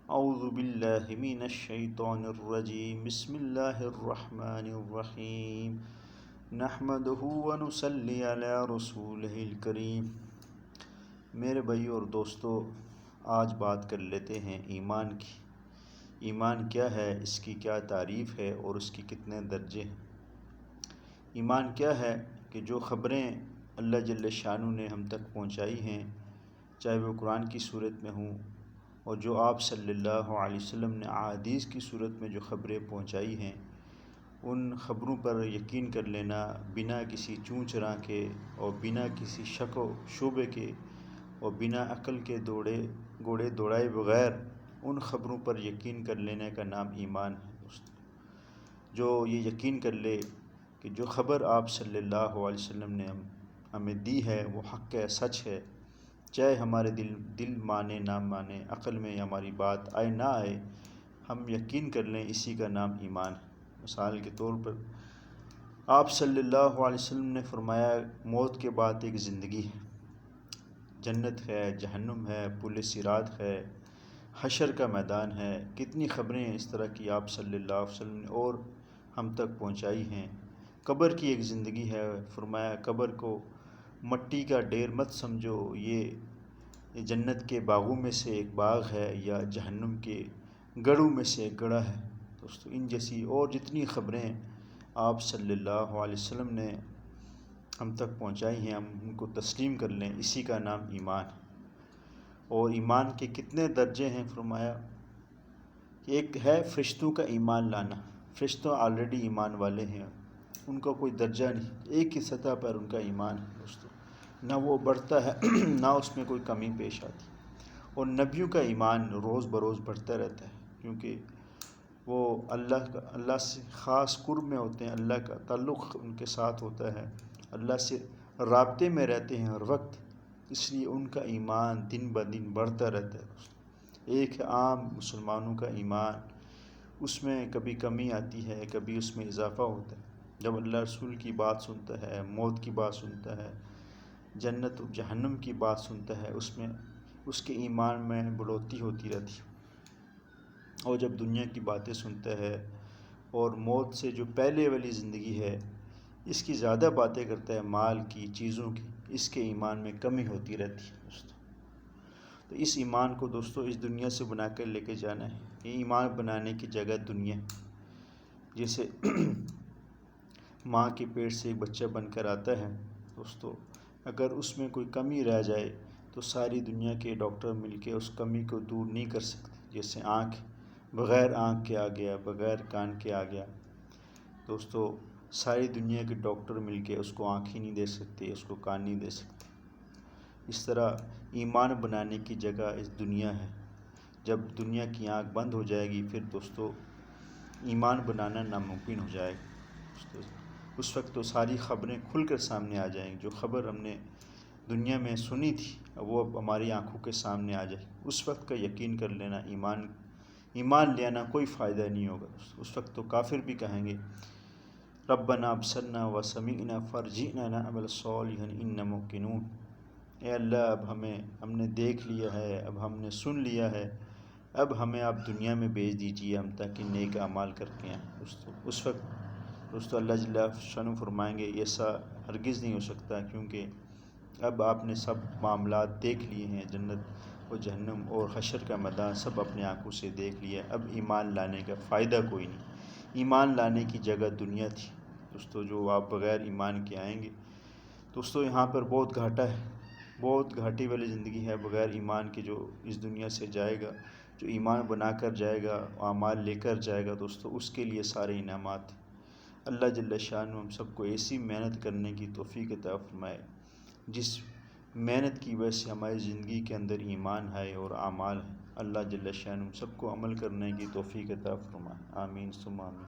اعوذ باللہ من الشیطان الرجیم بسم اللہ الرحمن الرحیم نحمدہ ونصلی علی رسولہ الکریم۔ میرے بھائیو اور دوستو، آج بات کر لیتے ہیں ایمان کی۔ ایمان کیا ہے، اس کی کیا تعریف ہے اور اس کی کتنے درجے ہیں۔ ایمان کیا ہے کہ جو خبریں اللہ جل شانہ نے ہم تک پہنچائی ہیں، چاہے وہ قرآن کی صورت میں ہوں اور جو آپ صلی اللہ علیہ وسلم نے احادیث کی صورت میں جو خبریں پہنچائی ہیں، ان خبروں پر یقین کر لینا بنا کسی چوں چرا کے اور بنا کسی شک و شبے کے اور بنا عقل کے گھوڑے دوڑائے بغیر ان خبروں پر یقین کر لینے کا نام ایمان ہے دوستو۔ جو یہ یقین کر لے کہ جو خبر آپ صلی اللہ علیہ وسلم نے ہمیں دی ہے وہ حق ہے، سچ ہے، چاہے ہمارے دل مانے نہ مانے، عقل میں ہماری بات آئے نہ آئے، ہم یقین کر لیں، اسی کا نام ایمان ہے۔ مثال کے طور پر آپ صلی اللہ علیہ وسلم نے فرمایا موت کے بعد ایک زندگی ہے، جنت ہے، جہنم ہے، پل صراط ہے، حشر کا میدان ہے۔ کتنی خبریں اس طرح کی آپ صلی اللہ علیہ وسلم نے اور ہم تک پہنچائی ہیں۔ قبر کی ایک زندگی ہے، فرمایا قبر کو مٹی کا ڈھیر مت سمجھو، یہ جنت کے باغوں میں سے ایک باغ ہے یا جہنم کے گڑھوں میں سے ایک گڑھا ہے۔ دوستو، ان جیسی اور جتنی خبریں آپ صلی اللہ علیہ وسلم نے ہم تک پہنچائی ہیں، ہم ان کو تسلیم کر لیں، اسی کا نام ایمان ہے۔ اور ایمان کے کتنے درجے ہیں، فرمایا کہ ایک ہے فرشتوں کا ایمان لانا۔ فرشتوں آلریڈی ایمان والے ہیں، ان کا کوئی درجہ نہیں، ایک ہی سطح پر ان کا ایمان ہے دوستو، نہ وہ بڑھتا ہے نہ اس میں کوئی کمی پیش آتی۔ اور نبیوں کا ایمان روز بروز بڑھتا رہتا ہے، کیونکہ وہ اللہ سے خاص قرب میں ہوتے ہیں، اللہ کا تعلق ان کے ساتھ ہوتا ہے، اللہ سے رابطے میں رہتے ہیں ہر وقت، اس لیے ان کا ایمان دن بدن بڑھتا رہتا ہے دوستو۔ ایک عام مسلمانوں کا ایمان، اس میں کبھی کمی آتی ہے، کبھی اس میں اضافہ ہوتا ہے۔ جب اللہ رسول کی بات سنتا ہے، موت کی بات سنتا ہے، جنت و جہنم کی بات سنتا ہے، اس میں اس کے ایمان میں بڑھوتری ہوتی رہتی ہے۔ اور جب دنیا کی باتیں سنتا ہے اور موت سے جو پہلے والی زندگی ہے، اس کی زیادہ باتیں کرتا ہے، مال کی، چیزوں کی، اس کے ایمان میں کمی ہوتی رہتی ہے دوستو۔ تو اس ایمان کو دوستو اس دنیا سے بنا کر لے کے جانا ہے۔ یہ ایمان بنانے کی جگہ دنیا، جیسے ماں کے پیٹ سے ایک بچہ بن کر آتا ہے دوستو، اگر اس میں کوئی کمی رہ جائے تو ساری دنیا کے ڈاکٹر مل کے اس کمی کو دور نہیں کر سکتے۔ جیسے آنکھ، بغیر آنکھ کے آ گیا، بغیر کان کے آ گیا دوستو، ساری دنیا کے ڈاکٹر مل کے اس کو آنکھ ہی نہیں دے سکتے، اس کو کان نہیں دے سکتے۔ اس طرح ایمان بنانے کی جگہ اس دنیا ہے۔ جب دنیا کی آنکھ بند ہو جائے گی، پھر دوستو ایمان بنانا ناممکن ہو جائے گا۔ اس وقت تو ساری خبریں کھل کر سامنے آ جائیں گی، جو خبر ہم نے دنیا میں سنی تھی وہ اب ہماری آنکھوں کے سامنے آ جائے گی۔ اس وقت کا یقین کر لینا، ایمان لینا کوئی فائدہ نہیں ہوگا۔ اس وقت تو کافر بھی کہیں گے ربنا ابصرنا وسمعنا فارجعنا نعمل صالحا انا موقنون۔ اے اللہ، اب ہم نے دیکھ لیا ہے، اب ہم نے سن لیا ہے، اب ہمیں آپ دنیا میں بھیج دیجیے، ہم تاکہ نیک اعمال کر کے آئیں۔ اس وقت دوستو اللہ جل شانہ فرمائیں گے ایسا ہرگز نہیں ہو سکتا، کیونکہ اب آپ نے سب معاملات دیکھ لیے ہیں، جنت و جہنم اور حشر کا میدان سب اپنے آنکھوں سے دیکھ لیا، اب ایمان لانے کا فائدہ کوئی نہیں۔ ایمان لانے کی جگہ دنیا تھی دوستو، جو آپ بغیر ایمان کے آئیں گے دوستو، یہاں پر بہت گھاٹا ہے، بہت گھاٹی والی زندگی ہے بغیر ایمان کے۔ جو اس دنیا سے جائے گا، جو ایمان بنا کر جائے گا، اعمال لے کر جائے گا دوستو، اس کے لیے سارے انعامات ہیں۔ اللہ جل شانہ ہم سب کو ایسی محنت کرنے کی توفیق عطا فرمائے جس محنت کی وجہ سے ہماری زندگی کے اندر ایمان ہے اور اعمال ہے۔ اللہ جل شانہ ہم سب کو عمل کرنے کی توفیق عطا فرمائے، آمین ثم آمین۔